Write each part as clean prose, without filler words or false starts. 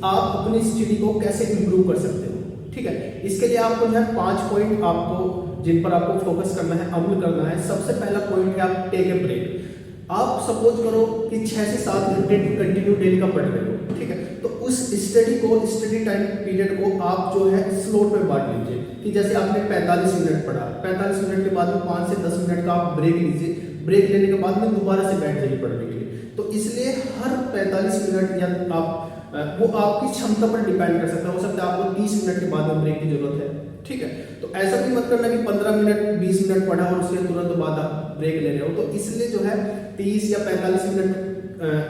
आप अपनी स्टडी को कैसे इंप्रूव कर सकते हो। ठीक है, इसके लिए आपको जो है 5 पॉइंट आपको जिन पर आपको फोकस करना है, अमल करना है। सबसे पहला पॉइंट है आप टेक ए ब्रेक। आप सपोज करो कि 6 से 7 घंटे कंटिन्यू डेली का पढ़ रहे हो, ठीक है, तो उस स्टडी टाइम पीरियड को आप जो है स्लॉट में बांट लीजिए कि जैसे आपने 45 मिनट पढ़ा, 45 मिनट के बाद में 5 से 10 मिनट का आप ब्रेक लीजिए। ब्रेक लेने के बाद में दोबारा से बैठ जाइए पढ़ने के लिए। तो इसलिए हर 45 मिनट या आप वो आपकी क्षमता पर डिपेंड कर सकता है। हो सकता है आपको 30 मिनट के बाद में ब्रेक की जरूरत है, ठीक है। तो ऐसा भी मत करना कि 15 मिनट 20 मिनट पढ़ा और उसके तुरंत बाद आप ब्रेक ले रहे हो। तो इसलिए जो है 30 या 45 मिनट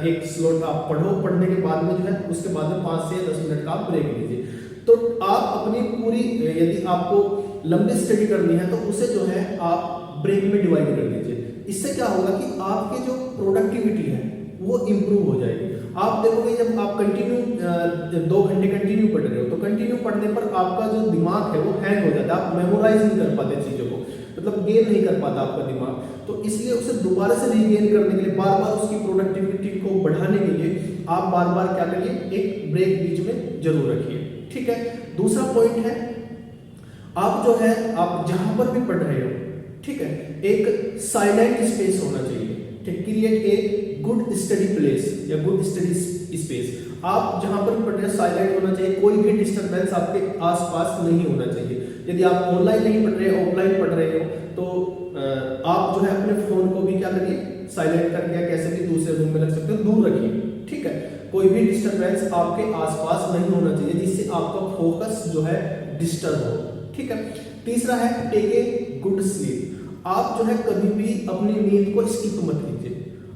एक स्लॉट आप पढ़ो, पढ़ने के बाद में जो है उसके बाद में 5 से 10 मिनट का आप ब्रेक लीजिए। तो आप अपनी पूरी, यदि आपको लंबी स्टडी करनी है तो उसे जो है आप ब्रेक में डिवाइड कर दीजिए। इससे क्या होगा कि आपकी जो प्रोडक्टिविटी है वो इंप्रूव हो जाएगी। आप देखोगे जब आप कंटिन्यू 2 घंटे कंटिन्यू पढ़ रहे हो तो कंटिन्यू पढ़ने पर आपका जो दिमाग है वो हैंग हो जाता है, आप मेमोराइज नहीं कर पाते चीज़ों को, मतलब गेन नहीं कर पाता आपका दिमाग। तो इसलिए उसे दोबारा से रीगेन करने के लिए, बार बार उसकी प्रोडक्टिविटी को बढ़ाने के लिए आप बार बार क्या करिए, एक ब्रेक बीच में जरूर रखिए। ठीक है, दूसरा पॉइंट है आप जो है आप जहां पर भी पढ़ रहे हो, ठीक है, एक साइलेंट स्पेस होना चाहिए। ठीक, create a good study place या गुड स्टडी स्पेस। आप जहां पर पढ़ रहे हो साइलेंट होना चाहिए, कोई भी डिस्टरबेंस आपके आसपास नहीं होना चाहिए। यदि आप ऑनलाइन नहीं पढ़ रहे, ऑफलाइन पढ़ रहे हो तो आप जो है अपने फोन को भी क्या करिए, साइलेंट करके या कैसे भी दूसरे रूम में रख सकते हो, दूर रखिए। ठीक है, कोई भी डिस्टरबेंस आपके आसपास नहीं होना चाहिए जिससे आपका फोकस जो है डिस्टर्ब हो। ठीक है, तीसरा है टेक ए गुड स्लीप। आप जो है कभी भी अपनी नींद को स्किप मत कीजिए।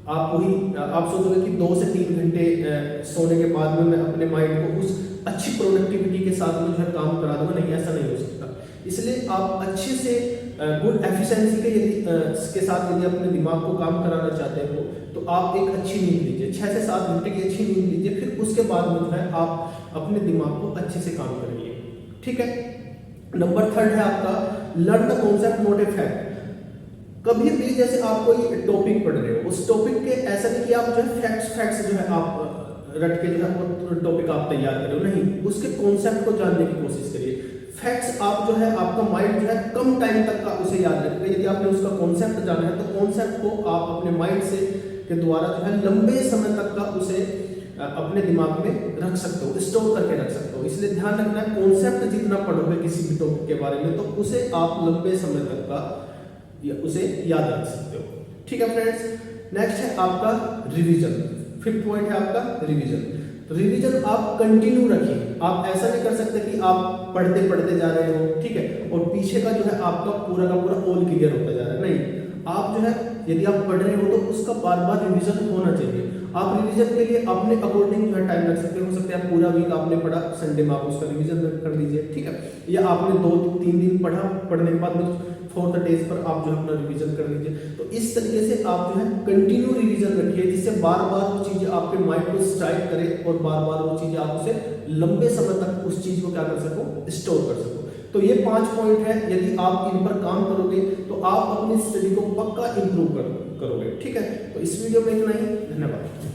आप सोचोगे कि 2 से 3 घंटे सोने के बाद में मैं अपने माइंड को उस अच्छी प्रोडक्टिविटी के साथ में जो है काम करा दूंगा, नहीं, ऐसा नहीं हो सकता। इसलिए आप अच्छे से गुड एफिशिएंसी के साथ यदि अपने दिमाग को काम कराना चाहते हो तो आप एक अच्छी नींद लीजिए, 6 से 7 घंटे की अच्छी नींद लीजिए। फिर उसके बाद में जो है आप अपने दिमाग को अच्छे से काम करिए। ठीक है, नंबर 3 है आपका learn the concept not a fact. कभी भी जैसे आप कोई टॉपिक पढ़ रहे हो, उस टॉपिक के ऐसा नहीं कि आप जो है फैक्ट्स जो है आप रट के जो है वो टॉपिक आप तैयार कर रहे हो, नहीं, उसके कॉन्सेप्ट को जानने की कोशिश करिए। फैक्ट्स आप जो है आपका माइंड जो है कम टाइम तक का उसे याद रखेगा। यदि आपने उसका कॉन्सेप्ट जाना है तो कॉन्सेप्ट को आप अपने माइंड से के द्वारा जो है लंबे समय तक का उसे अपने दिमाग में रख सकते हो, स्टोर करके रख सकते हो। इसलिए ध्यान रखना है, कॉन्सेप्ट जितना पढ़ोगे किसी भी टॉपिक के बारे में तो उसे आप लंबे समय तक का उसे याद रख सकते हो। ठीक है फ्रेंड्स, नेक्स्ट है आपका रिवीजन। 5th पॉइंट है आपका रिवीजन। तो रिवीजन आप कंटिन्यू रखिए। आप ऐसा नहीं कर सकते कि आप पढ़ते पढ़ते जा रहे हो, ठीक है, और पीछे का जो है आपका पूरा का पूरा ऑल क्लियर होता जा रहा है, नहीं। आप जो है यदि आप पढ़ रहे हो तो उसका बार बार रिवीजन होना चाहिए। आप रिवीजन के लिए अपने अकॉर्डिंग जो है टाइम रख सकते हो सकता है पूरा वीक आपने पढ़ा, संडे में आप उसका रिवीजन कर लीजिए। ठीक है, या आपने 2-3 दिन पढ़ा, पढ़ने के बाद में 4th डेज पर आप जो अपना रिवीजन कर लीजिए। तो इस तरीके से आप जो है कंटिन्यू रिवीजन रखिए जिससे बार बार वो चीजें आपके माइंड को स्ट्राइक करे और बार बार वो चीजें आप उसे लंबे समय तक उस चीज को क्या कर सको, स्टोर कर सको। तो ये 5 पॉइंट है, यदि आप इन पर काम करोगे तो आप अपनी स्टडी को पक्का इंप्रूव करोगे। ठीक है, तो इस वीडियो में इतना ही, धन्यवाद।